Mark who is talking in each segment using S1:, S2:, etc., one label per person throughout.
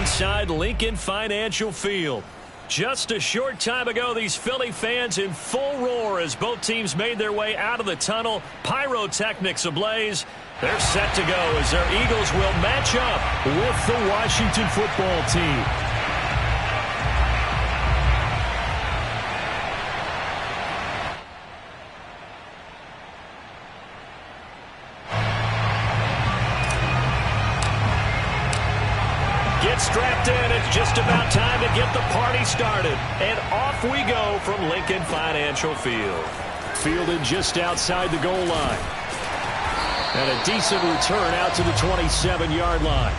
S1: inside Lincoln Financial Field. Just a short time ago, these Philly fans in full roar as both teams made their way out of the tunnel. Pyrotechnics ablaze. They're set to go as their Eagles will match up with the Washington football team. Strapped in, it's just about time to get the party started. And off we go from Lincoln Financial Field. Fielded just outside the goal line. And a decent return out to the 27-yard line.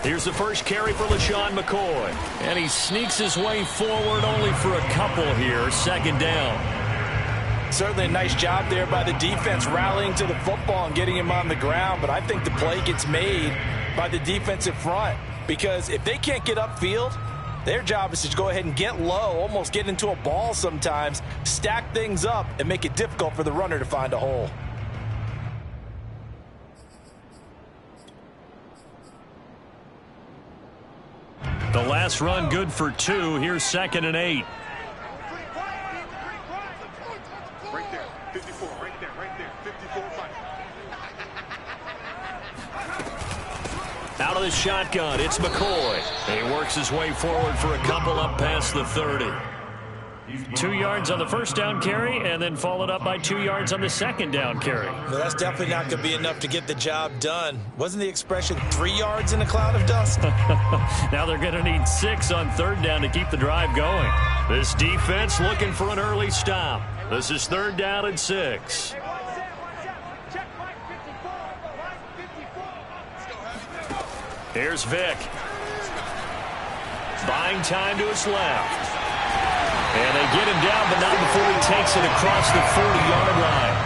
S1: Here's the first carry for LaShawn McCoy. And he sneaks his way forward only for a couple here. Second down.
S2: Certainly a nice job there by the defense rallying to the football and getting him on the ground. But I think the play gets made by the defensive front. Because if they can't get upfield, their job is to go ahead and get low, almost get into a ball sometimes, stack things up, and make it difficult for the runner to find a hole.
S1: The last run good for 2. Here's 2nd and 8.
S3: Right there, 54, right there, 54.
S1: Out of the shotgun, it's McCoy. He works his way forward for a couple up past the 30. 2 yards on the first down carry, and then followed up by 2 yards on the second down carry.
S2: Well, that's definitely not going to be enough to get the job done. Wasn't the expression 3 yards in a cloud of dust?
S1: Now they're going to need 6 on third down to keep the drive going. This defense looking for an early stop. This is 3rd down and 6. Here's Vick. Buying time to his left. And they get him down, but not before he takes it across the 40-yard line.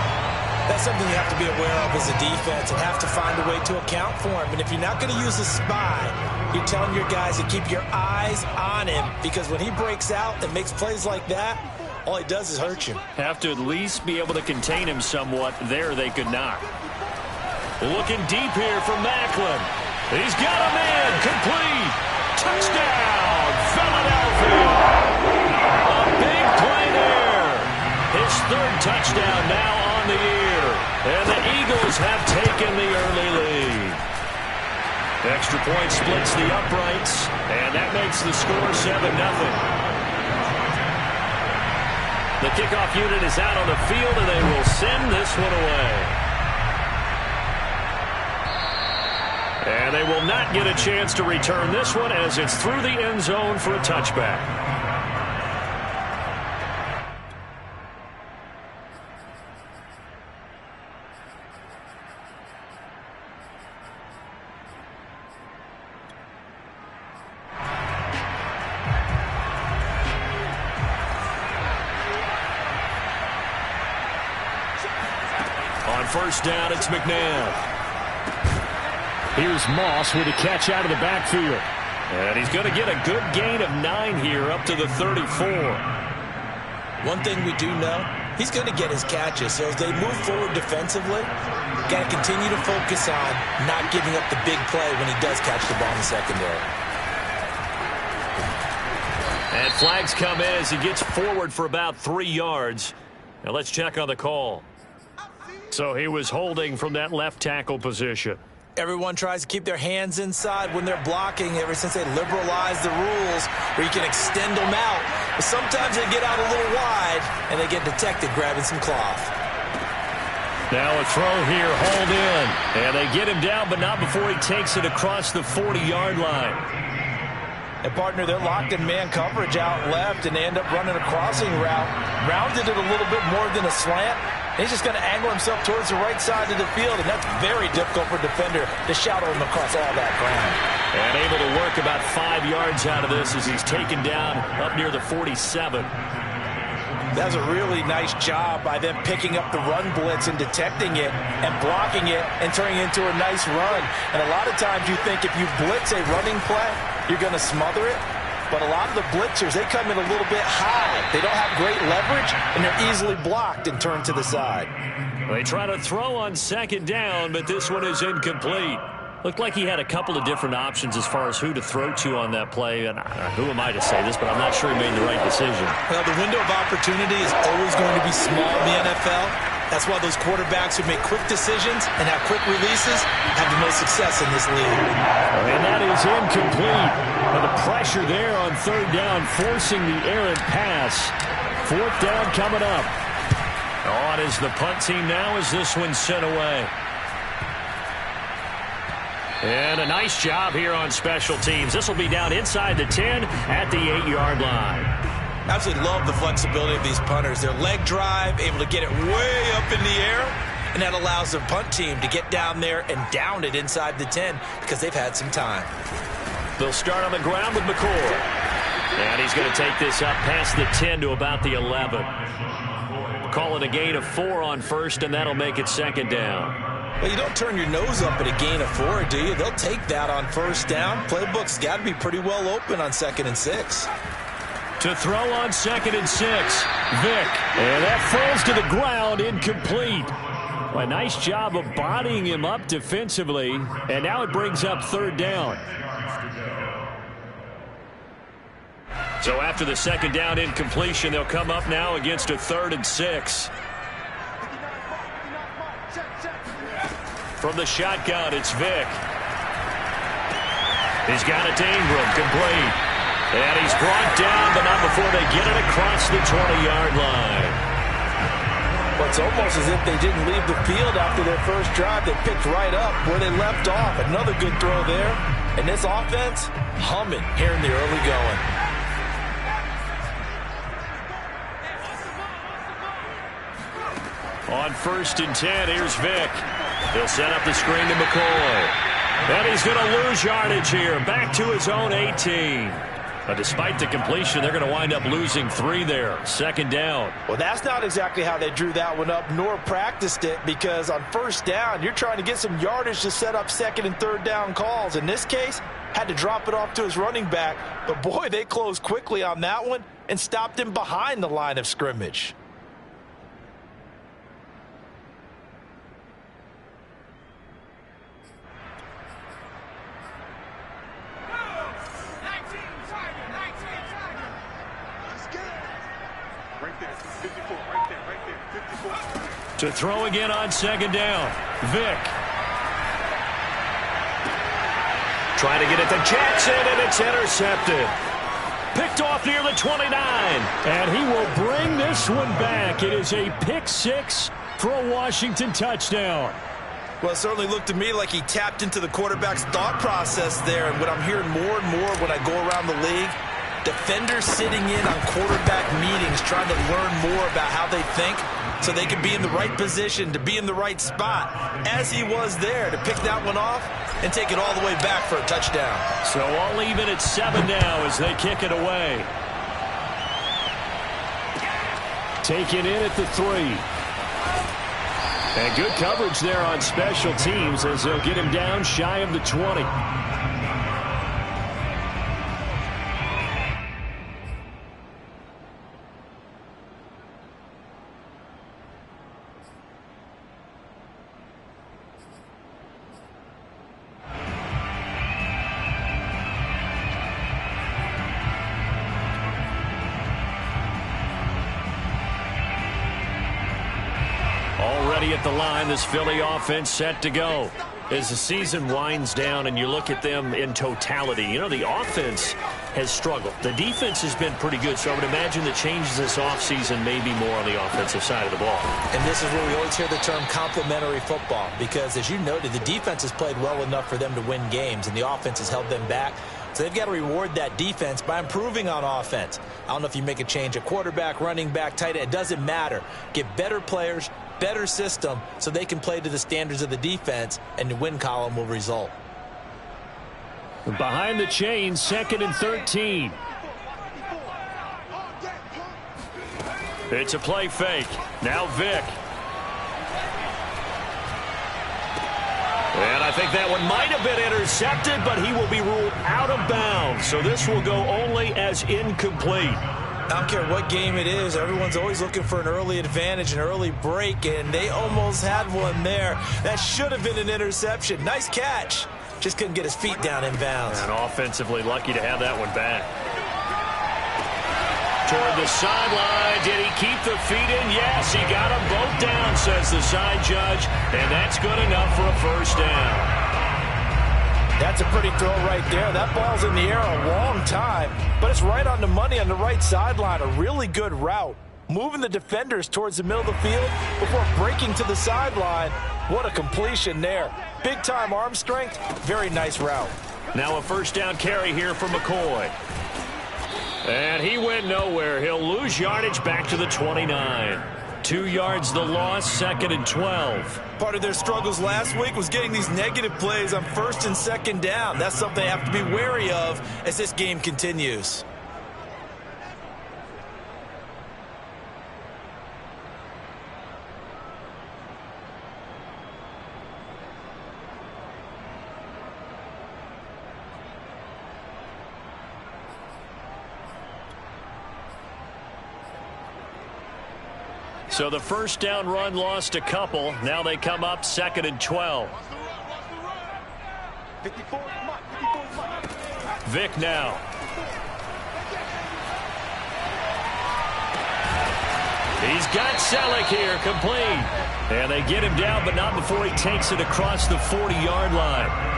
S2: That's something you have to be aware of as a defense and have to find a way to account for him. And if you're not going to use a spy, you're telling your guys to keep your eyes on him, because when he breaks out and makes plays like that, all he does is hurt you.
S1: Have to at least be able to contain him somewhat. There they could not. Looking deep here for Macklin. He's got a man. Complete. Touchdown, Philadelphia. His 3rd touchdown now on the year. And the Eagles have taken the early lead. Extra point splits the uprights, and that makes the score 7-0. The kickoff unit is out on the field, and they will send this one away. And they will not get a chance to return this one as it's through the end zone for a touchback. First down, it's McNabb. Here's Moss with a catch out of the backfield. And he's going to get a good gain of 9 here up to the 34.
S2: One thing we do know, he's going to get his catches. So as they move forward defensively, got to continue to focus on not giving up the big play when he does catch the ball in the secondary.
S1: And flags come in as he gets forward for about 3 yards. Now let's check on the call. So he was holding from that left tackle position.
S2: Everyone tries to keep their hands inside when they're blocking ever since they liberalized the rules where you can extend them out. But sometimes they get out a little wide and they get detected grabbing some cloth.
S1: Now a throw here, hauled in. And they get him down, but not before he takes it across the 40-yard line.
S2: And, partner, they're locked in man coverage out left, and they end up running a crossing route. Rounded it a little bit more than a slant. He's just going to angle himself towards the right side of the field, and that's very difficult for a defender to shadow him across all that ground.
S1: And able to work about 5 yards out of this as he's taken down up near the 47.
S2: That was a really nice job by them picking up the run blitz and detecting it and blocking it and turning it into a nice run. And a lot of times you think if you blitz a running play, you're going to smother it. But a lot of the blitzers, they come in a little bit high. They don't have great leverage, and they're easily blocked and turned to the side.
S1: They try to throw on second down, but this one is incomplete. Looked like he had a couple of different options as far as who to throw to on that play. And who am I to say this, but I'm not sure he made the right decision.
S2: Well, the window of opportunity is always going to be small in the NFL. That's why those quarterbacks who make quick decisions and have quick releases have the most success in this league.
S1: And that is incomplete. And the pressure there on third down, forcing the errant pass. Fourth down coming up. On is the punt team now as this one's sent away. And a nice job here on special teams. This will be down inside the 10 at the 8-yard line.
S2: Absolutely love the flexibility of these punters. Their leg drive, able to get it way up in the air, and that allows the punt team to get down there and down it inside the 10 because they've had some time.
S1: They'll start on the ground with McCoy. And he's going to take this up past the 10 to about the 11. Call it a gain of 4 on first, and that'll make it second down.
S2: Well, you don't turn your nose up at a gain of 4, do you? They'll take that on first down. Playbook's got to be pretty well open on 2nd and 6.
S1: To throw on 2nd and 6, Vick. And that falls to the ground, incomplete. A nice job of bodying him up defensively. And now it brings up third down. So after the second down incompletion, they'll come up now against a 3rd and 6. From the shotgun, it's Vick. He's got it to Ingram, complete. And he's brought down, but not before they get it across the 20-yard line.
S2: Well, it's almost as if they didn't leave the field after their first drive. They picked right up where they left off. Another good throw there. And this offense, humming here in the early going.
S1: On 1st and 10, here's Vick. He'll set up the screen to McCoy. And he's going to lose yardage here. Back to his own 18. But despite the completion, they're going to wind up losing 3 there. Second down.
S2: Well, that's not exactly how they drew that one up, nor practiced it, because on first down, you're trying to get some yardage to set up 2nd and 3rd down calls. In this case, had to drop it off to his running back. But, boy, they closed quickly on that one and stopped him behind the line of scrimmage.
S1: To throw again on second down. Vick. Trying to get it to Jackson, and it's intercepted. Picked off near the 29. And he will bring this one back. It is a pick 6 for a Washington touchdown.
S2: Well, it certainly looked to me like he tapped into the quarterback's thought process there. And what I'm hearing more and more when I go around the league, defenders sitting in on quarterback meetings trying to learn more about how they think so they can be in the right position, to be in the right spot, as he was there, to pick that one off and take it all the way back for a touchdown.
S1: So all even at 7 now as they kick it away. Taken in at the 3. And good coverage there on special teams as they'll get him down shy of the 20. Already at the line, this Philly offense set to go. As the season winds down and you look at them in totality, you know, the offense has struggled. The defense has been pretty good, so I would imagine the changes this offseason may be more on the offensive side of the ball.
S2: And this is where we always hear the term complementary football, because as you noted, the defense has played well enough for them to win games, and the offense has held them back. So they've got to reward that defense by improving on offense. I don't know if you make a change at quarterback, running back, tight end. It doesn't matter. Get better players, better system so they can play to the standards of the defense, and the win column will result.
S1: Behind the chains, 2nd and 13. It's a play fake. Now Vic. And I think that one might have been intercepted, but he will be ruled out of bounds. So this will go only as incomplete.
S2: I don't care what game it is. Everyone's always looking for an early advantage, an early break, and they almost had one there. That should have been an interception. Nice catch. Just couldn't get his feet down in bounds.
S1: And offensively lucky to have that one back. Toward the sideline. Did he keep the feet in? Yes, he got them both down, says the side judge. And that's good enough for a first down.
S2: That's a pretty throw right there. That ball's in the air a long time, but it's right on the money on the right sideline. A really good route. Moving the defenders towards the middle of the field before breaking to the sideline. What a completion there. Big-time arm strength. Very nice route.
S1: Now a first down carry here for McCoy. And he went nowhere. He'll lose yardage back to the 29. 2 yards the loss, 2nd and 12.
S2: Part of their struggles last week was getting these negative plays on 1st and 2nd down. That's something they have to be wary of as this game continues.
S1: So the first down run lost a couple. Now they come up 2nd and 12. Vic now. He's got Selleck here, complete. And they get him down, but not before he takes it across the 40-yard line.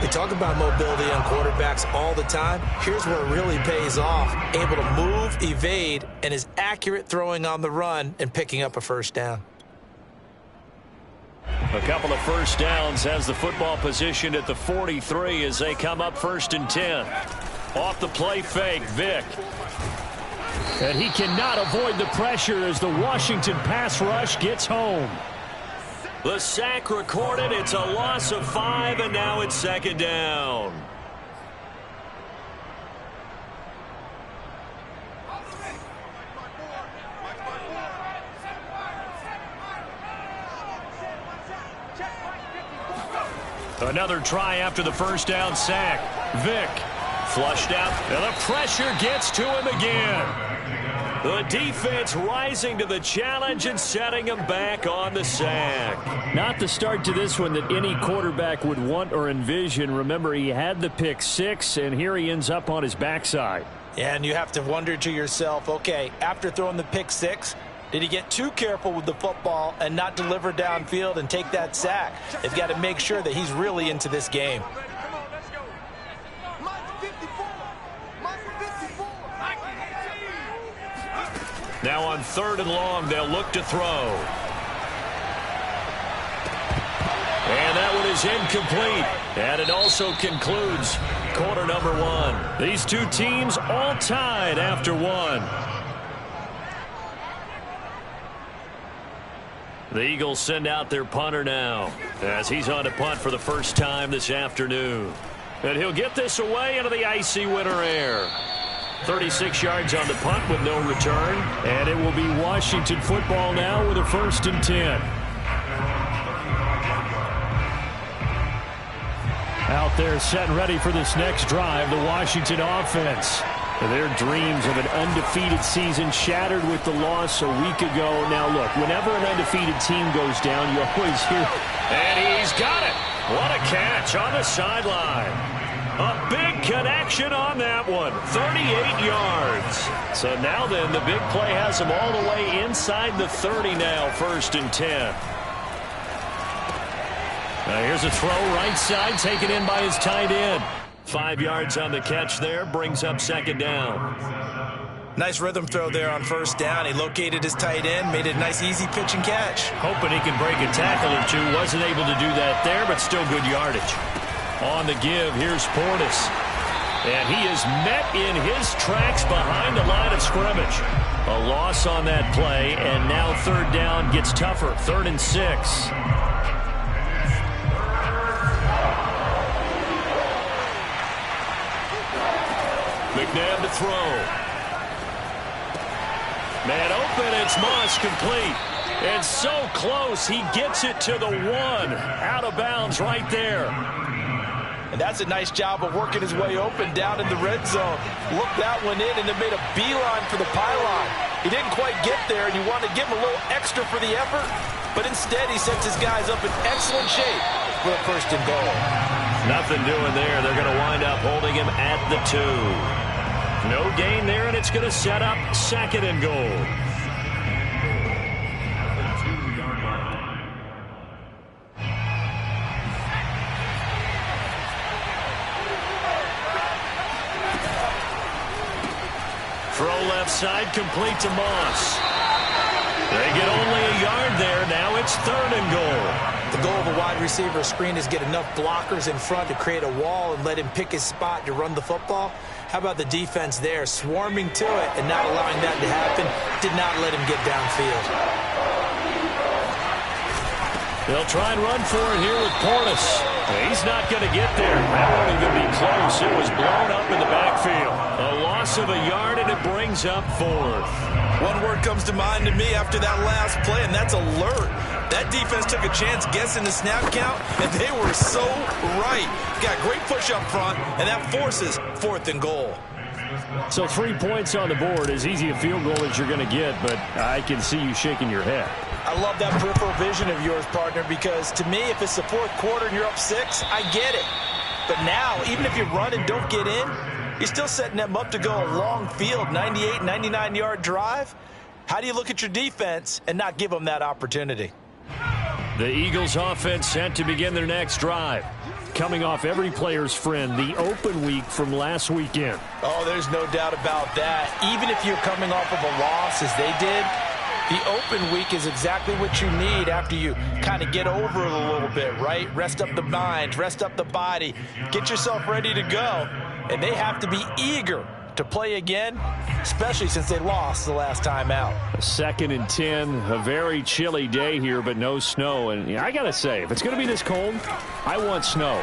S2: They talk about mobility on quarterbacks all the time. Here's where it really pays off. Able to move, evade, and is accurate throwing on the run and picking up a first down.
S1: A couple of first downs has the football position at the 43 as they come up 1st and 10. Off the play fake, Vic. And he cannot avoid the pressure as the Washington pass rush gets home. The sack recorded. It's a loss of 5, and now it's 2nd down. Another try after the first down sack. Vic flushed out, and the pressure gets to him again. The defense rising to the challenge and setting him back on the sack. Not the start to this one that any quarterback would want or envision. Remember, he had the pick 6, and here he ends up on his backside.
S2: Yeah, and you have to wonder to yourself, okay, after throwing the pick 6, did he get too careful with the football and not deliver downfield and take that sack? They've got to make sure that he's really into this game.
S1: Now on 3rd and long, they'll look to throw. And that one is incomplete. And it also concludes quarter number 1. These two teams all tied after 1. The Eagles send out their punter now as he's on to punt for the first time this afternoon. And he'll get this away into the icy winter air. 36 yards on the punt with no return. And it will be Washington football now with a 1st and 10. Out there set and ready for this next drive, the Washington offense. Their dreams of an undefeated season shattered with the loss a week ago. Now look, whenever an undefeated team goes down, you always hear, and he's got it. What a catch on the sideline. A big connection on that one. 38 yards. So now then, the big play has him all the way inside the 30 now, 1st and 10. Now here's a throw right side, taken in by his tight end. 5 yards on the catch there, brings up 2nd down.
S2: Nice rhythm throw there on 1st down. He located his tight end, made it a nice easy pitch and catch.
S1: Hoping he can break a tackle or two. Wasn't able to do that there, but still good yardage. On the give, here's Portis. And he is met in his tracks behind the line of scrimmage. A loss on that play, and now third down gets tougher. 3rd and 6. McNabb to throw. Man open, it's Moss, complete. And so close, he gets it to the 1. Out of bounds right there.
S2: And that's a nice job of working his way open down in the red zone. Looked that one in and then made a beeline for the pylon. He didn't quite get there, and you want to give him a little extra for the effort, but instead he sets his guys up in excellent shape for a 1st and goal.
S1: Nothing doing there. They're going to wind up holding him at the 2. No gain there, and it's going to set up 2nd and goal. Throw left side, complete to Moss. They get only a yard there. Now it's 3rd and goal.
S2: The goal of a wide receiver screen is get enough blockers in front to create a wall and let him pick his spot to run the football. How about the defense there, swarming to it and not allowing that to happen? Did not let him get downfield.
S1: They'll try and run for it here with Portis. He's not going to get there. That won't even be close. It was blown up in the backfield. A loss of a yard, and it brings up 4th.
S2: One word comes to mind to me after that last play, and that's alert. That defense took a chance guessing the snap count, and they were so right. Got great push up front, and that forces 4th and goal.
S1: So 3 points on the board, as easy a field goal as you're going to get, but I can see you shaking your head.
S2: I love that peripheral vision of yours, partner, because to me, if it's the 4th quarter and you're up 6, I get it. But now, even if you run and don't get in, you're still setting them up to go a long field, 98, 99-yard drive. How do you look at your defense and not give them that opportunity?
S1: The Eagles offense set to begin their next drive. Coming off every player's friend, the open week from last weekend.
S2: Oh, there's no doubt about that. Even if you're coming off of a loss as they did, the open week is exactly what you need after you kind of get over it a little bit, right? Rest up the mind, rest up the body, get yourself ready to go. And they have to be eager to play again, especially since they lost the last time out.
S1: 2nd and 10, a very chilly day here, but no snow. And I got to say, if it's going to be this cold, I want snow.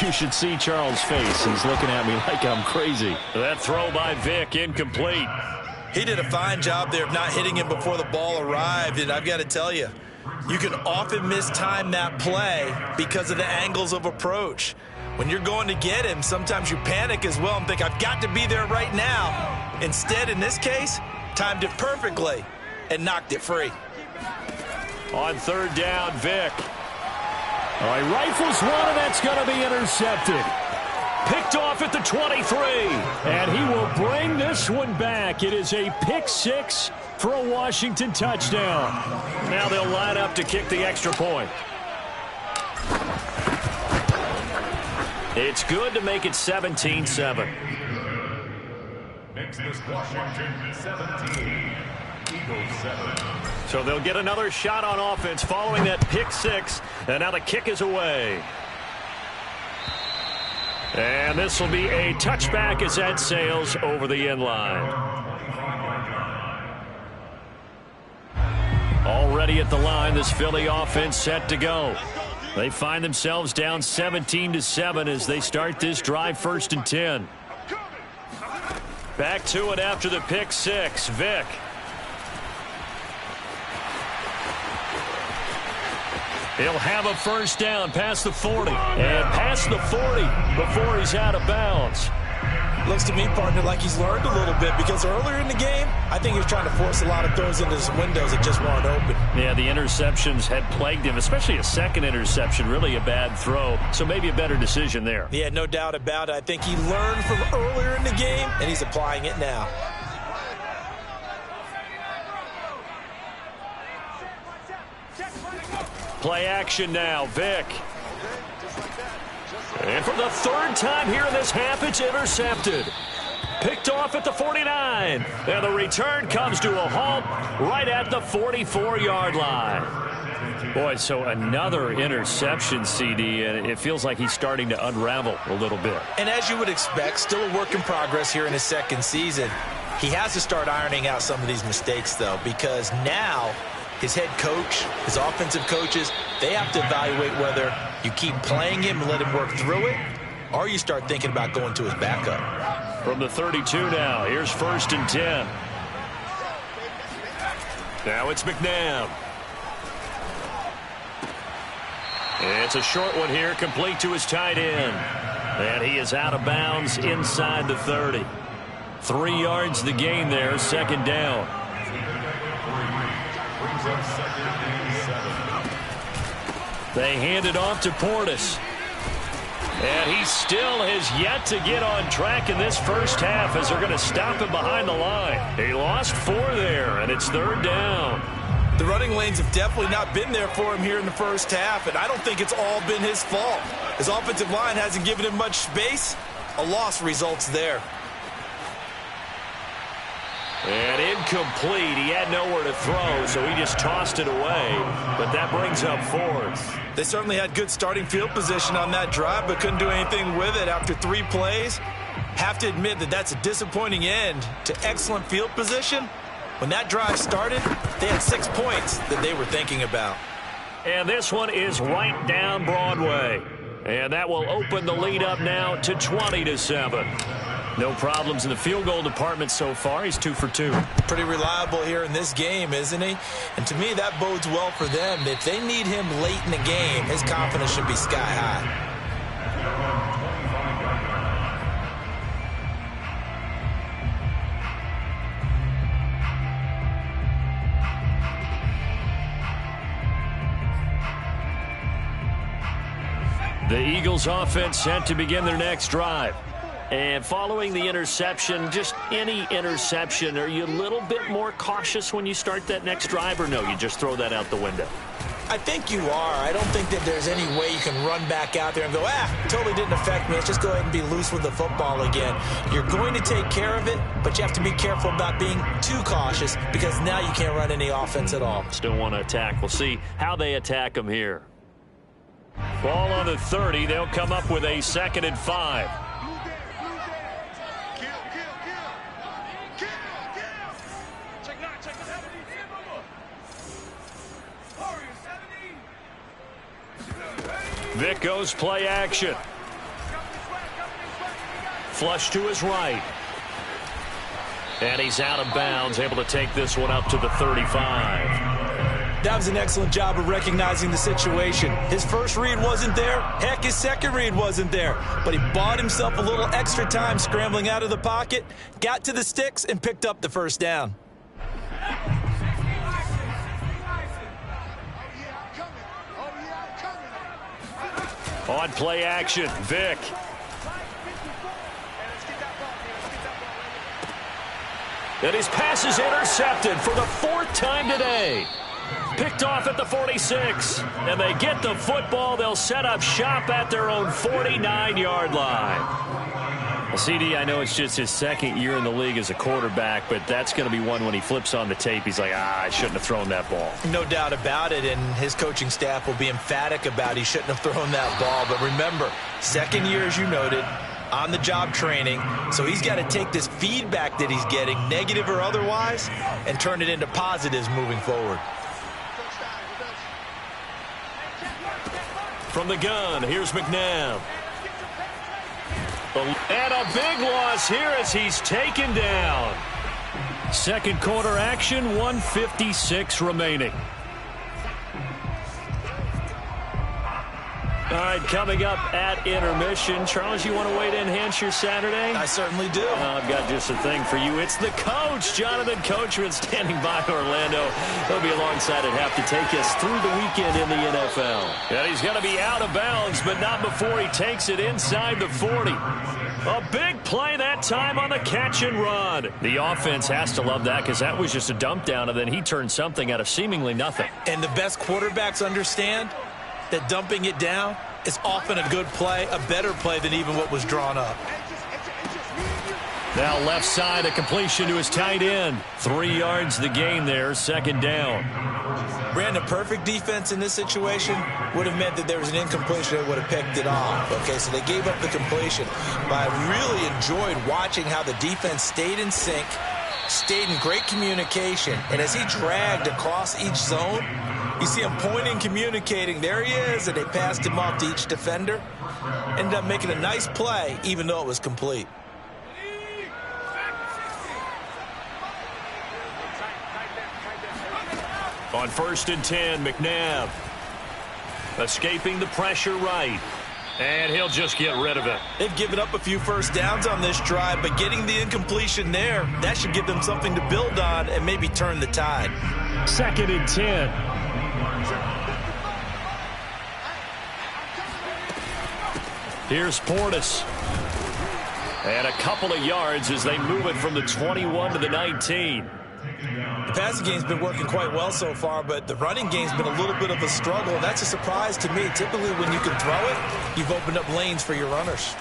S1: You should see Charles' face. He's looking at me like I'm crazy. That throw by Vick, incomplete.
S2: He did a fine job there of not hitting him before the ball arrived, and I've got to tell you, you can often mistime that play because of the angles of approach. When you're going to get him, sometimes you panic as well and think, I've got to be there right now. Instead, in this case, timed it perfectly and knocked it free.
S1: On 3rd down, Vick. All right, rifles one, and that's going to be intercepted. Picked off at the 23, and he will bring this one back. It is a pick 6 for a Washington touchdown. Now they'll line up to kick the extra point. It's good to make it 17-7.
S3: Makes this Washington 17, Eagles 7.
S1: So they'll get another shot on offense following that pick 6, and now the kick is away. And this will be a touchback as that sails over the end line. Already at the line, this Philly offense set to go. They find themselves down 17-7 as they start this drive, 1st and 10. Back to it after the pick 6. Vick. He'll have a 1st down past the 40. And past the 40 before he's out of bounds.
S2: Looks to me, partner, like he's learned a little bit, because earlier in the game, I think he was trying to force a lot of throws into his windows that just weren't open.
S1: Yeah, the interceptions had plagued him, especially a second interception, really a bad throw. So maybe a better decision there.
S2: Yeah, no doubt about it. I think he learned from earlier in the game, and he's applying it now.
S1: Play action now, Vick. And for the 3rd time here in this half, it's intercepted. Picked off at the 49. line. And the return comes to a halt right at the 44-yard line. Boy, so another interception, CD, and it feels like he's starting to unravel a little bit.
S2: And as you would expect, still a work in progress here in his second season. He has to start ironing out some of these mistakes, though, because now his head coach, his offensive coaches, they have to evaluate whether you keep playing him and let him work through it, or you start thinking about going to his backup.
S1: From the 32 now, here's 1st and 10. Now it's McNabb. It's a short one here, complete to his tight end. And he is out of bounds inside the 30. 3 yards the gain there, 2nd down. They hand it off to Portis. And he still has yet to get on track in this first half as they're going to stop him behind the line. He lost 4 there, and it's 3rd down.
S2: The running lanes have definitely not been there for him here in the first half, and I don't think it's all been his fault. His offensive line hasn't given him much space. A loss results there.
S1: And incomplete. He had nowhere to throw, so he just tossed it away. But that brings up 4th.
S2: They certainly had good starting field position on that drive, but couldn't do anything with it after 3 plays. Have to admit that that's a disappointing end to excellent field position. When that drive started, they had 6 points that they were thinking about.
S1: And this one is right down Broadway. And that will open the lead up now to 20-7. No problems in the field goal department so far. He's 2 for 2.
S2: Pretty reliable here in this game, isn't he? And to me, that bodes well for them. If they need him late in the game, his confidence should be sky high.
S1: The Eagles offense set to begin their next drive. And following the interception, just any interception, are you a little bit more cautious when you start that next drive, or no, you just throw that out the window?
S2: I think you are. I don't think that there's any way you can run back out there and go, totally didn't affect me. Let's just go ahead and be loose with the football again. You're going to take care of it, but you have to be careful about being too cautious because now you can't run any offense at all.
S1: Still want to attack. We'll see how they attack them here. Ball on the 30. They'll come up with a 2nd and 5. Vic goes play action. Flush to his right. And he's out of bounds, able to take this one up to the 35.
S2: That was an excellent job of recognizing the situation. His first read wasn't there. Heck, his second read wasn't there. But he bought himself a little extra time scrambling out of the pocket, got to the sticks, and picked up the first down.
S1: On play action, Vic. And his pass is intercepted for the 4th time today. Picked off at the 46. And they get the football. They'll set up shop at their own 49-yard line. CD, I know it's just his 2nd year in the league as a quarterback, but that's going to be one when he flips on the tape. He's like, I shouldn't have thrown that ball.
S2: No doubt about it, and his coaching staff will be emphatic about he shouldn't have thrown that ball. But remember, 2nd year, as you noted, on-the-job training, so he's got to take this feedback that he's getting, negative or otherwise, and turn it into positives moving forward.
S1: From the gun, here's McNabb. And a big loss here as he's taken down. 2nd quarter action, 1:56 remaining. All right, coming up at intermission. Charles, you want to wait to enhance your Saturday?
S2: I certainly do.
S1: I've got just a thing for you. It's the coach, Jonathan Coachman, standing by Orlando. He'll be alongside at half to take us through the weekend in the NFL. And he's going to be out of bounds, but not before he takes it inside the 40. A big play that time on the catch and run. The offense has to love that because that was just a dump down, and then he turned something out of seemingly nothing.
S2: And the best quarterbacks understand that dumping it down is often a good play, a better play than even what was drawn up.
S1: Now left side, a completion to his tight end. 3 yards the gain there, second down.
S2: Brandon, perfect defense in this situation would have meant that there was an incompletion. They would have picked it off. Okay, so they gave up the completion. But I really enjoyed watching how the defense stayed in sync, stayed in great communication. And as he dragged across each zone, you see him pointing, communicating. There he is, and they passed him off to each defender. Ended up making a nice play, even though it was complete.
S1: On 1st and 10, McNabb escaping the pressure right. And he'll just get rid of it.
S2: They've given up a few first downs on this drive, but getting the incompletion there, that should give them something to build on and maybe turn the tide.
S1: 2nd and 10. Here's Portis. And a couple of yards as they move it from the 21 to the 19.
S2: The passing game's been working quite well so far, but the running game's been a little bit of a struggle, and that's a surprise to me. Typically, when you can throw it, you've opened up lanes for your runners.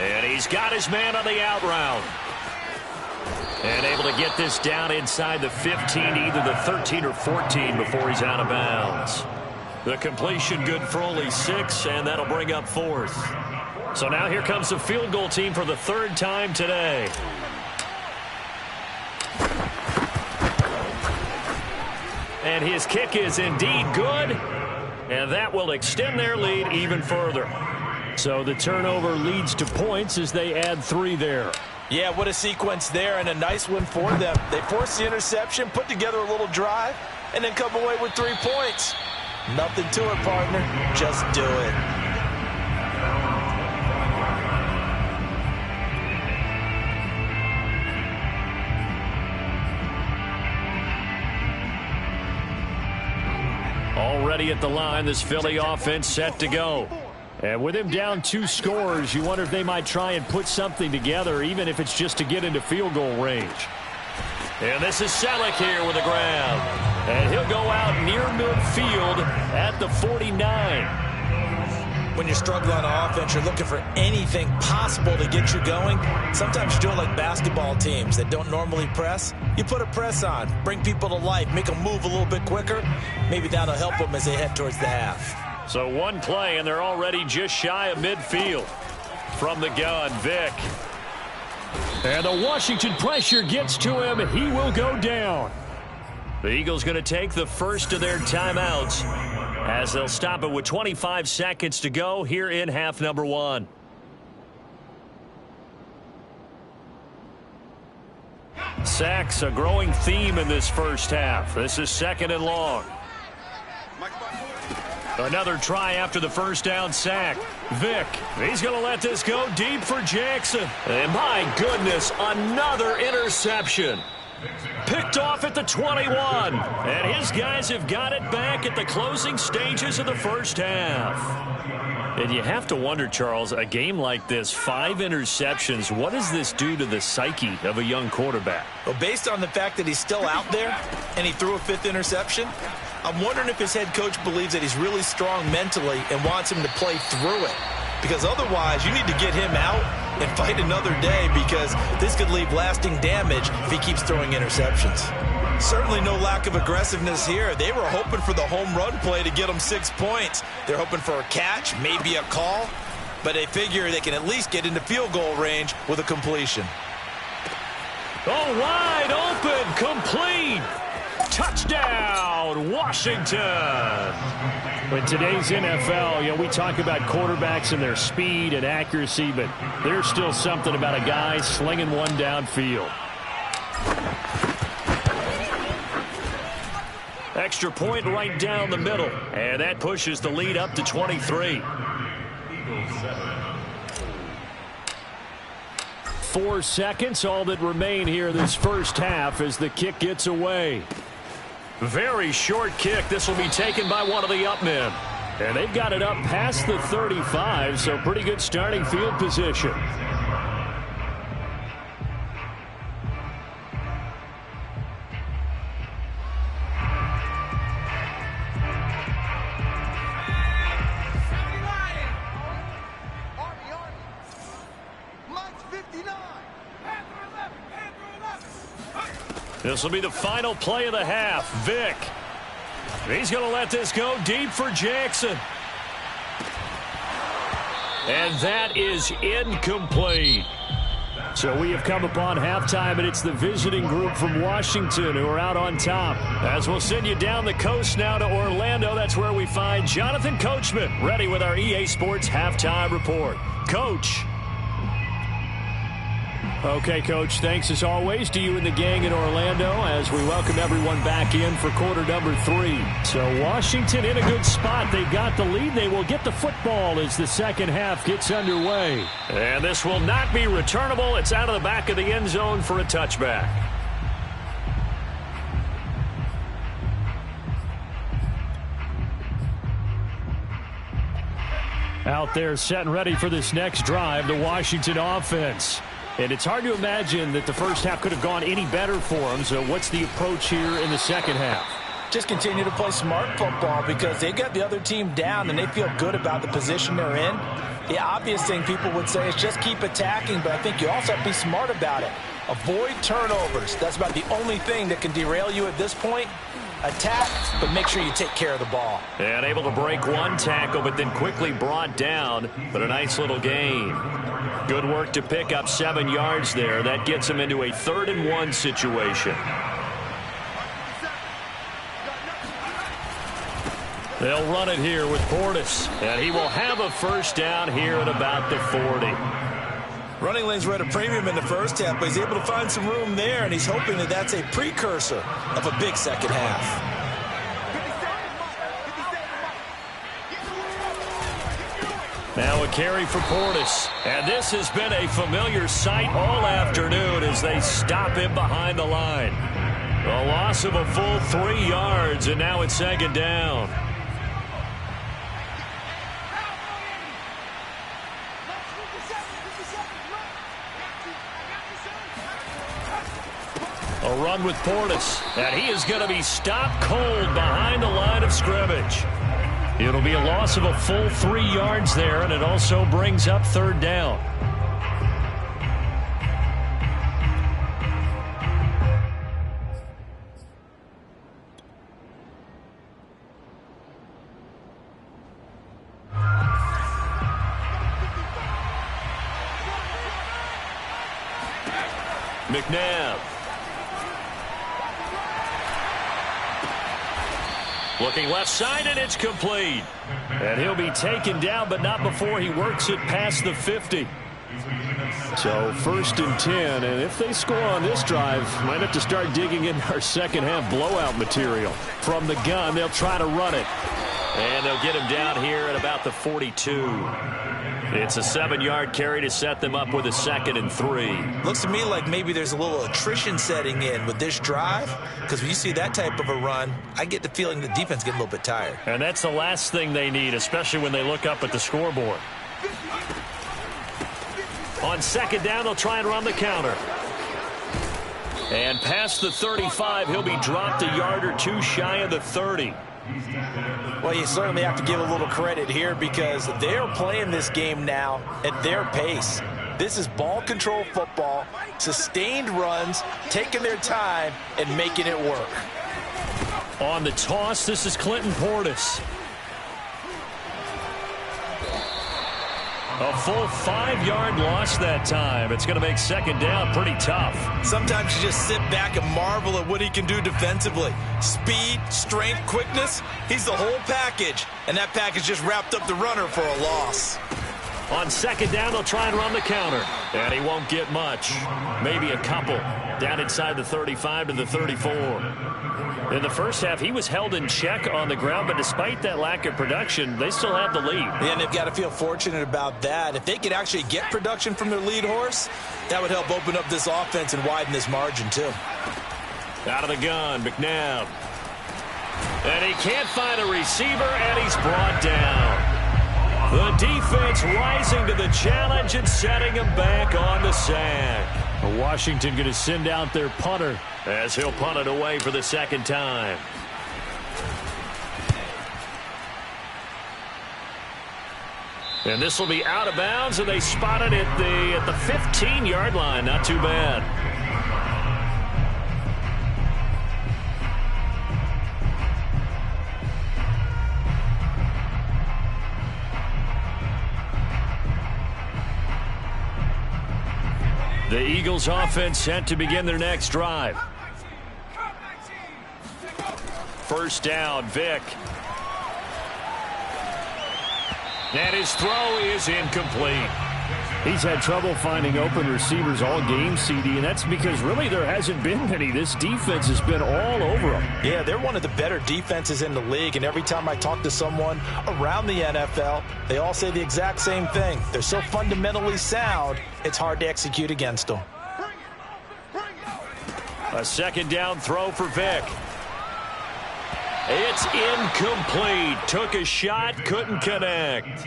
S1: And he's got his man on the out route. And able to get this down inside the 15, either the 13 or 14 before he's out of bounds. The completion good for only 6, and that'll bring up 4th. So now here comes the field goal team for the 3rd time today. And his kick is indeed good, and that will extend their lead even further. So the turnover leads to points as they add 3 there.
S2: Yeah, what a sequence there, and a nice one for them. They forced the interception, put together a little drive, and then come away with 3 points. Nothing to it, partner. Just do it.
S1: Already at the line, this Philly offense set to go. And with him down 2 scores, you wonder if they might try and put something together, even if it's just to get into field goal range. And this is Selleck here with a grab. And he'll go out near midfield at the 49.
S2: When you're struggling on offense, you're looking for anything possible to get you going. Sometimes you do it like basketball teams that don't normally press. You put a press on, bring people to life, make them move a little bit quicker. Maybe that'll help them as they head towards the half.
S1: So one play, and they're already just shy of midfield. From the gun, Vick. And the Washington pressure gets to him. He will go down. The Eagles going to take the first of their timeouts as they'll stop it with 25 seconds to go here in half number 1. Sacks, a growing theme in this first half. This is 2nd and long. Another try after the first down sack. Vick, he's going to let this go deep for Jackson. And my goodness, another interception. Picked off at the 21. And his guys have got it back at the closing stages of the first half. And you have to wonder, Charles, a game like this, 5 interceptions, what does this do to the psyche of a young quarterback?
S2: Well, based on the fact that he's still out there and he threw a 5th interception, I'm wondering if his head coach believes that he's really strong mentally and wants him to play through it. Because otherwise, you need to get him out and fight another day, because this could leave lasting damage if he keeps throwing interceptions. Certainly no lack of aggressiveness here. They were hoping for the home run play to get them 6 points. They're hoping for a catch, maybe a call, but they figure they can at least get into field goal range with a completion.
S1: Oh, wide open, complete. Touchdown, Washington. In today's NFL, we talk about quarterbacks and their speed and accuracy, but there's still something about a guy slinging one downfield. Extra point right down the middle, and that pushes the lead up to 23. 4 seconds, all that remain here this first half as the kick gets away. Very short kick. This will be taken by one of the up men. And they've got it up past the 35, so pretty good starting field position.
S3: Mike's 59.
S1: This will be the final play of the half. Vick. He's going to let this go deep for Jackson. And that is incomplete. So we have come upon halftime, and it's the visiting group from Washington who are out on top. As we'll send you down the coast now to Orlando, that's where we find Jonathan Coachman, ready with our EA Sports halftime report. Coach. Okay, Coach, thanks as always to you and the gang in Orlando as we welcome everyone back in for quarter number 3. So Washington in a good spot. They've got the lead. They will get the football as the second half gets underway. And this will not be returnable. It's out of the back of the end zone for a touchback. Out there set and ready for this next drive, the Washington offense. And it's hard to imagine that the first half could have gone any better for them. So what's the approach here in the second half?
S2: Just continue to play smart football because they got the other team down and they feel good about the position they're in. The obvious thing people would say is just keep attacking, but I think you also have to be smart about it. Avoid turnovers. That's about the only thing that can derail you at this point. Attack, but make sure you take care of the ball.
S1: And able to break one tackle, but then quickly brought down, but a nice little gain. Good work to pick up 7 yards there. That gets him into a 3rd and 1 situation. They'll run it here with Portis, and he will have a first down here at about the 40.
S2: Running lanes were at a premium in the first half, but he's able to find some room there, and he's hoping that that's a precursor of a big second half.
S1: Now a carry for Portis. And this has been a familiar sight all afternoon as they stop him behind the line. A loss of a full 3 yards, and now it's 2nd down. A run with Portis, and he is going to be stopped cold behind the line of scrimmage. It'll be a loss of a full 3 yards there, and it also brings up 3rd down. McNabb. Looking left side, and it's complete. And he'll be taken down, but not before he works it past the 50. So 1st and 10, and if they score on this drive, might have to start digging in our second half blowout material. From the gun, they'll try to run it. And they'll get him down here at about the 42. It's a 7-yard carry to set them up with a 2nd and 3.
S2: Looks to me like maybe there's a little attrition setting in with this drive, because when you see that type of a run, I get the feeling the defense get a little bit tired.
S1: And that's the last thing they need, especially when they look up at the scoreboard. On 2nd down, they'll try and run the counter. And past the 35, he'll be dropped a yard or 2 shy of the 30.
S2: Well, you certainly have to give a little credit here because they're playing this game now at their pace. This is ball control football, sustained runs, taking their time, and making it work.
S1: On the toss, this is Clinton Portis. A full 5-yard loss that time. It's going to make 2nd down pretty tough.
S2: Sometimes you just sit back and marvel at what he can do defensively. Speed, strength, quickness, he's the whole package. And that package just wrapped up the runner for a loss.
S1: On 2nd down, they'll try and run the counter. And he won't get much. Maybe a couple. Down inside the 35 to the 34. In the first half, he was held in check on the ground, but despite that lack of production, they still have the lead.
S2: Yeah, and they've got to feel fortunate about that. If they could actually get production from their lead horse, that would help open up this offense and widen this margin, too.
S1: Out of the gun, McNabb. And he can't find a receiver, and he's brought down. The defense rising to the challenge and setting him back on the sack. Washington going to send out their punter as he'll punt it away for the 2nd time. And this will be out of bounds, and they spot it at the 15-yard line. Not too bad. The Eagles offense set to begin their next drive. First down, Vick. And his throw is incomplete. He's had trouble finding open receivers all game, CD, and that's because really there hasn't been many. This defense has been all over them.
S2: Yeah, they're one of the better defenses in the league, and every time I talk to someone around the NFL, they all say the exact same thing. They're so fundamentally sound, it's hard to execute against them.
S1: A second down throw for Vick. It's incomplete. Took a shot, couldn't connect.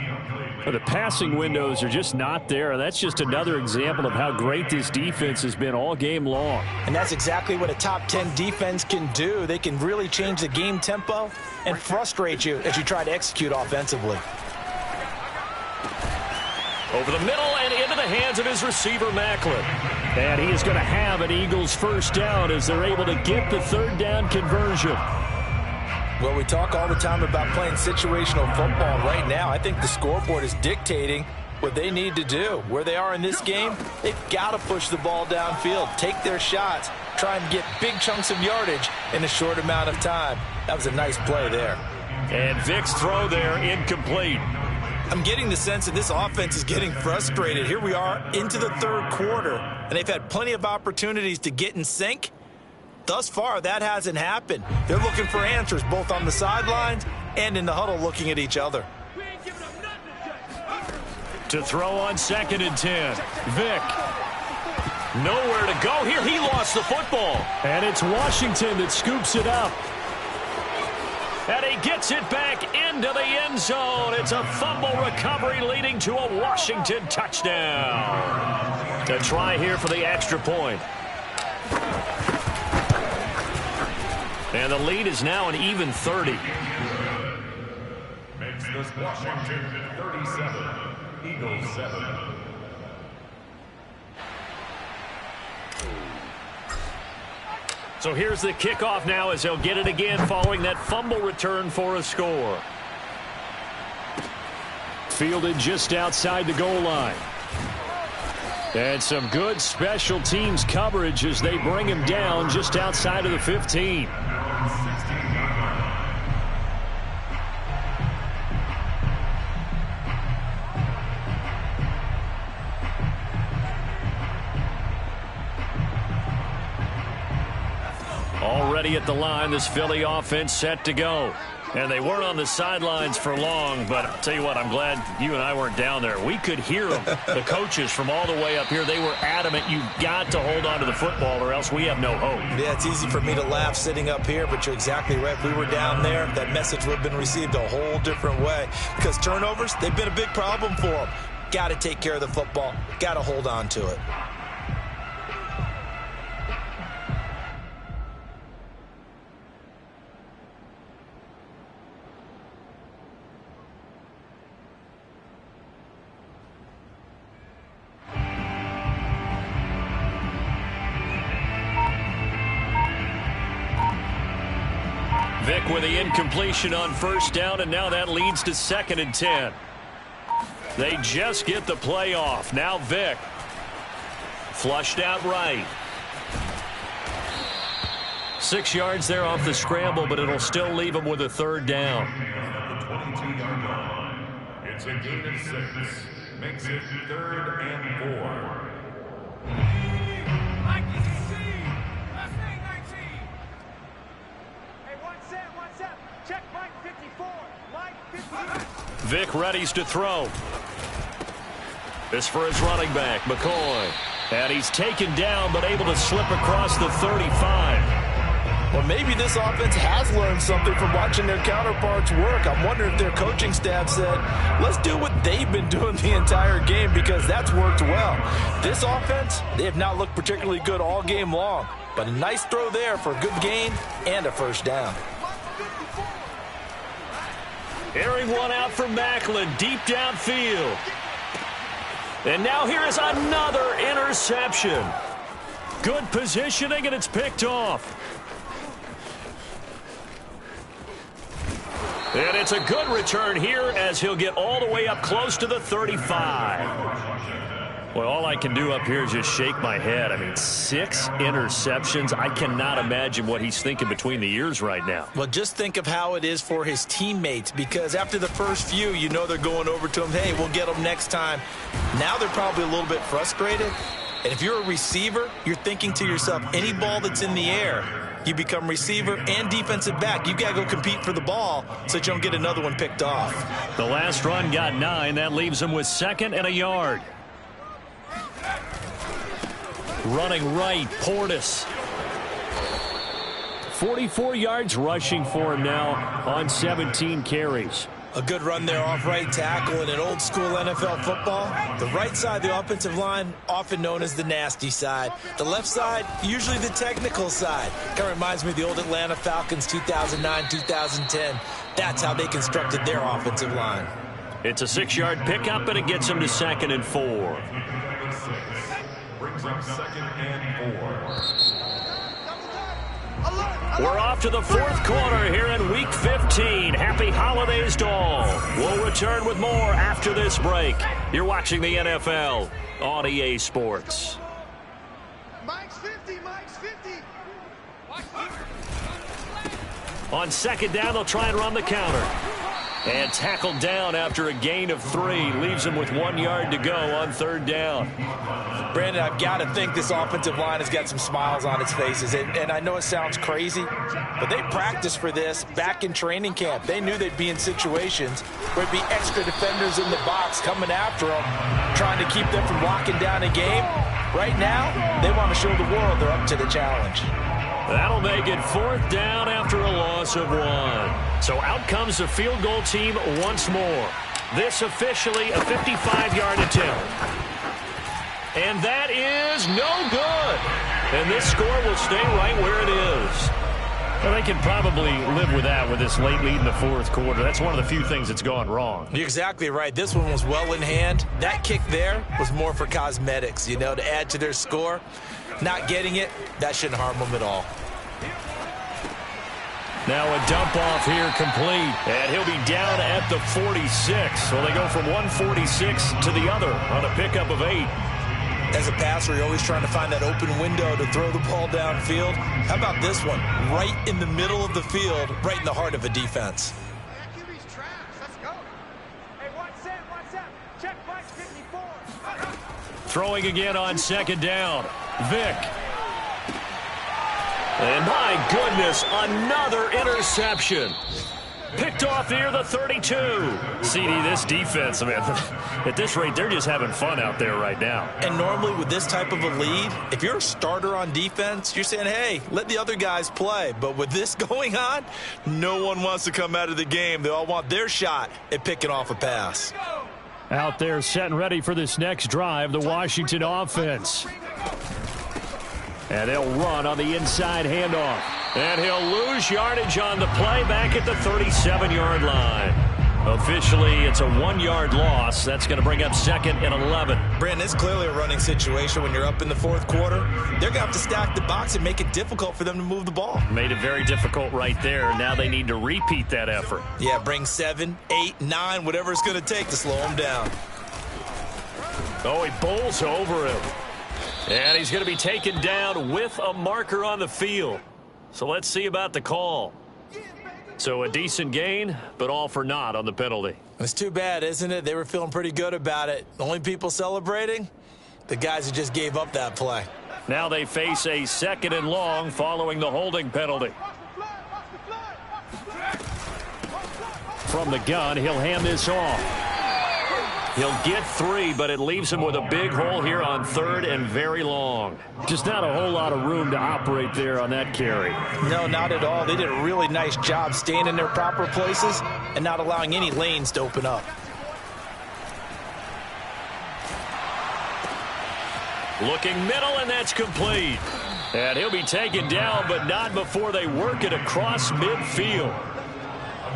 S1: The passing windows are just not there. That's just another example of how great this defense has been all game long.
S2: And that's exactly what a top 10 defense can do. They can really change the game tempo and frustrate you as you try to execute offensively.
S1: Over the middle and into the hands of his receiver, Macklin. And he is going to have an Eagles first down as they're able to get the third down conversion.
S2: Well, we talk all the time about playing situational football. Right now, I think the scoreboard is dictating what they need to do. Where they are in this game, they've got to push the ball downfield, take their shots, try and get big chunks of yardage in a short amount of time. That was a nice play there.
S1: And Vick's throw there incomplete.
S2: I'm getting the sense that this offense is getting frustrated. Here we are into the third quarter, and they've had plenty of opportunities to get in sync. Thus far, that hasn't happened. They're looking for answers both on the sidelines and in the huddle looking at each other.
S1: To throw on 2nd and 10. Vick. Nowhere to go here. He lost the football. And it's Washington that scoops it up. And he gets it back into the end zone. It's a fumble recovery leading to a Washington touchdown. To try here for the extra point. And the lead is now an even 30.
S3: Makes this Washington 37, Eagles 7.
S1: So here's the kickoff now as they'll get it again following that fumble return for a score. Fielded just outside the goal line. And some good special teams coverage as they bring him down just outside of the 15. Already at the line, this Philly offense set to go. And they weren't on the sidelines for long, but I'll tell you what, I'm glad you and I weren't down there. We could hear them, the coaches from all the way up here. They were adamant, you've got to hold on to the football or else we have no hope.
S2: Yeah, it's easy for me to laugh sitting up here, but you're exactly right. If we were down there, that message would have been received a whole different way. Because turnovers, they've been a big problem for them. Got to take care of the football. Got to hold on to it.
S1: Vick with the incompletion on first down, and now that leads to 2nd and 10. They just get the play off. Now Vick. Flushed out right. 6 yards there off the scramble, but it'll still leave him with a third down.
S3: At the 22-yard line, it's a gain of 6. Makes it 3rd and 4.
S1: Vick readies to throw. This for his running back, McCoy. And he's taken down, but able to slip across the 35.
S2: Well, maybe this offense has learned something from watching their counterparts work. I'm wondering if their coaching staff said, let's do what they've been doing the entire game, because that's worked well. This offense, they have not looked particularly good all game long, but a nice throw there for a good gain and a first down.
S1: Airing one out for Macklin, deep downfield. And now here is another interception. Good positioning, and it's picked off. And it's a good return here as he'll get all the way up close to the 35. Well, all I can do up here is just shake my head. I mean, 6 interceptions. I cannot imagine what he's thinking between the ears right now.
S2: Well, just think of how it is for his teammates, because after the first few, you know they're going over to him, hey, we'll get them next time. Now they're probably a little bit frustrated. And if you're a receiver, you're thinking to yourself, any ball that's in the air, you become receiver and defensive back. You've got to go compete for the ball so that you don't get another one picked off.
S1: The last run got 9. That leaves him with 2nd and a yard. Running right, Portis. 44 yards rushing for him now on 17 carries.
S2: A good run there off right tackle in an old school NFL football. The right side of the offensive line, often known as the nasty side. The left side, usually the technical side. Kind of reminds me of the old Atlanta Falcons 2009-2010. That's how they constructed their offensive line.
S1: It's a 6-yard pickup, and it gets him to 2nd and 4.
S3: Brings up 2nd and 4.
S1: We're off to the 4th quarter here in Week 15. Happy holidays to all. We'll return with more after this break. You're watching the NFL on EA Sports.
S4: Mike's 50, Mike's 50.
S1: On 2nd down, they'll try and run the counter. And tackled down after a gain of 3. Leaves him with 1 yard to go on 3rd down.
S2: Brandon, I've got to think this offensive line has got some smiles on its faces. And I know it sounds crazy, but they practiced for this back in training camp. They knew they'd be in situations where there'd be extra defenders in the box coming after them, trying to keep them from locking down a game. Right now, they want to show the world they're up to the challenge.
S1: That'll make it 4th down after a loss of 1. So out comes the field goal team once more. This officially a 55-yard attempt. And that is no good. And this score will stay right where it is. Well, they can probably live with that with this late lead in the 4th quarter. That's one of the few things that's gone wrong.
S2: You're exactly right. This one was well in hand. That kick there was more for cosmetics, you know, to add to their score. Not getting it, that shouldn't harm them at all.
S1: Now a dump off here complete. And he'll be down at the 46. So they go from 146 to the other on a pickup of 8.
S2: As a passer, you're always trying to find that open window to throw the ball downfield. How about this one? Right in the middle of the field, right in the heart of a defense.
S4: QB's trash. Let's go. Hey, one set. Check Mike's 54.
S1: Throwing again on 2nd down. Vick. And my goodness, another interception. Picked off near the 32. CD, this defense, man, at this rate, they're just having fun out there right now.
S2: And normally with this type of a lead, if you're a starter on defense, you're saying, hey, let the other guys play. But with this going on, no one wants to come out of the game. They all want their shot at picking off a pass.
S1: Out there set and ready for this next drive, the Washington offense. And they'll run on the inside handoff. And he'll lose yardage on the play back at the 37-yard line. Officially, it's a 1-yard loss. That's going to bring up 2nd and 11.
S2: Brandon, it's clearly a running situation when you're up in the 4th quarter. They're going to have to stack the box and make it difficult for them to move the ball.
S1: Made it very difficult right there. Now they need to repeat that effort.
S2: Yeah, bring 7, 8, 9, whatever it's going to take to slow them down.
S1: Oh, he bowls over him. And he's going to be taken down with a marker on the field. So let's see about the call. So a decent gain, but all for naught on the penalty.
S2: It's too bad, isn't it? They were feeling pretty good about it. The only people celebrating? The guys who just gave up that play.
S1: Now they face a 2nd and long following the holding penalty. From the gun, he'll hand this off. He'll get 3, but it leaves him with a big hole here on 3rd and very long. Just not a whole lot of room to operate there on that carry.
S2: No, not at all. They did a really nice job staying in their proper places and not allowing any lanes to open up.
S1: Looking middle, and that's complete. And he'll be taken down, but not before they work it across midfield.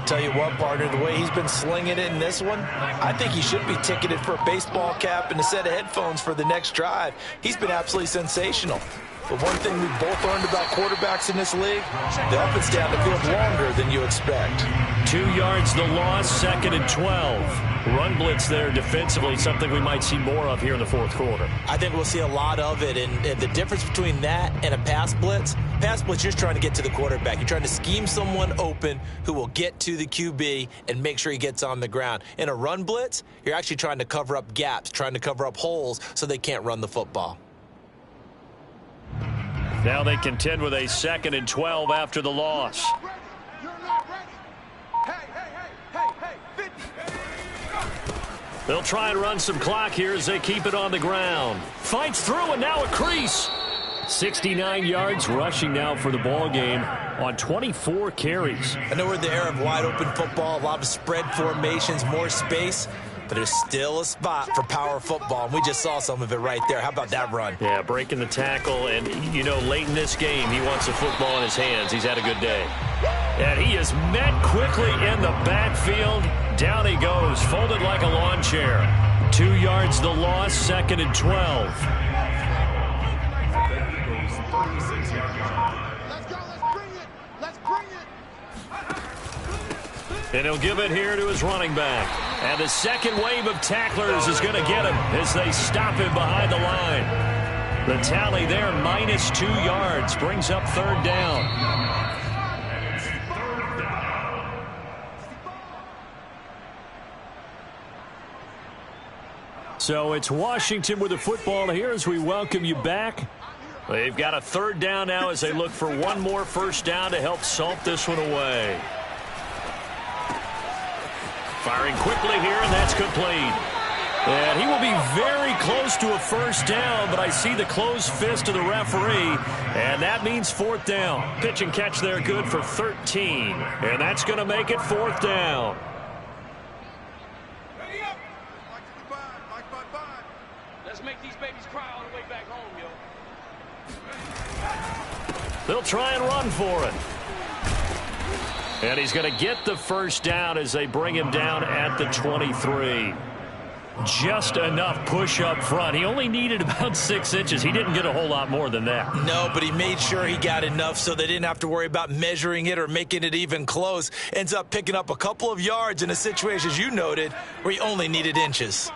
S2: Tell you what, partner, the way he's been slinging it in this one, I think he should be ticketed for a baseball cap and a set of headphones for the next drive. He's been absolutely sensational. But one thing we've both learned about quarterbacks in this league, they often stay on the field longer than you expect.
S1: 2 yards the loss, 2nd and 12. Run blitz there defensively, something we might see more of here in the fourth quarter.
S2: I think we'll see a lot of it, and the difference between that and a pass blitz, you're just trying to get to the quarterback. You're trying to scheme someone open who will get to the QB and make sure he gets on the ground. In a run blitz, you're actually trying to cover up gaps, trying to cover up holes so they can't run the football.
S1: Now they contend with a 2nd and 12 after the loss. They'll try and run some clock here as they keep it on the ground. Fights through, and now a crease. 69 yards rushing now for the ball game on 24 carries.
S2: I know we're in the era of wide-open football, a lot of spread formations, more space, but there's still a spot for power football, and we just saw some of it right there. How about that run?
S1: Yeah, breaking the tackle, and, you know, late in this game, he wants the football in his hands. He's had a good day. And he is met quickly in the backfield. Down he goes, folded like a lawn chair. 2 yards the loss, 2nd and 12.
S4: Let's go, let's bring it. Let's bring it.
S1: And he'll give it here to his running back. And the second wave of tacklers is going to get him as they stop him behind the line. The tally there, -2 yards, brings up 3rd down. So it's Washington with the football here as we welcome you back. They've got a 3rd down now as they look for one more first down to help salt this one away. Firing quickly here, and that's complete. And he will be very close to a first down, but I see the closed fist of the referee, and that means 4th down. Pitch and catch there good for 13, and that's going to make it 4th down.
S5: Make these babies cry all the way back home, yo.
S1: They'll try and run for it. And he's going to get the first down as they bring him down at the 23. Just enough push up front. He only needed about 6 inches. He didn't get a whole lot more than that.
S2: No, but he made sure he got enough so they didn't have to worry about measuring it or making it even close. Ends up picking up a couple of yards in a situation, as you noted, where he only needed inches.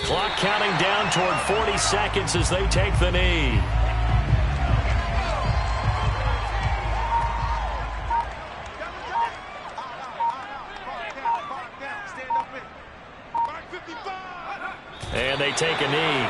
S1: Clock counting down toward 40 seconds as they take the knee. And they take a knee.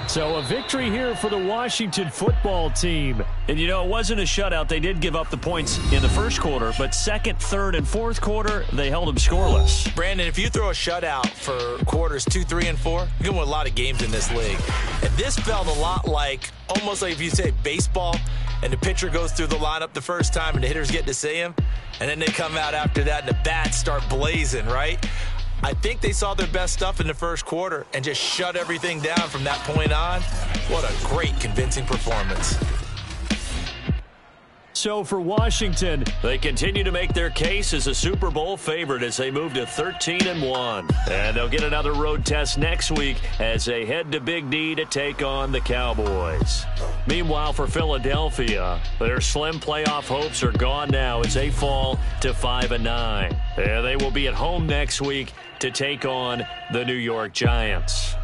S1: So a victory here for the Washington football team. And, you know, it wasn't a shutout. They did give up the points in the first quarter, but 2nd, 3rd, and 4th quarter, they held them scoreless.
S2: Brandon, if you throw a shutout for quarters 2, 3, and 4, you're going to win a lot of games in this league. And this felt a lot like, almost like if you say baseball, and the pitcher goes through the lineup the first time and the hitters get to see him, and then they come out after that and the bats start blazing, right? I think they saw their best stuff in the first quarter and just shut everything down from that point on. What a great, convincing performance.
S1: So for Washington, they continue to make their case as a Super Bowl favorite as they move to 13-1. And they'll get another road test next week as they head to Big D to take on the Cowboys. Meanwhile, for Philadelphia, their slim playoff hopes are gone now as they fall to 5-9. And they will be at home next week to take on the New York Giants.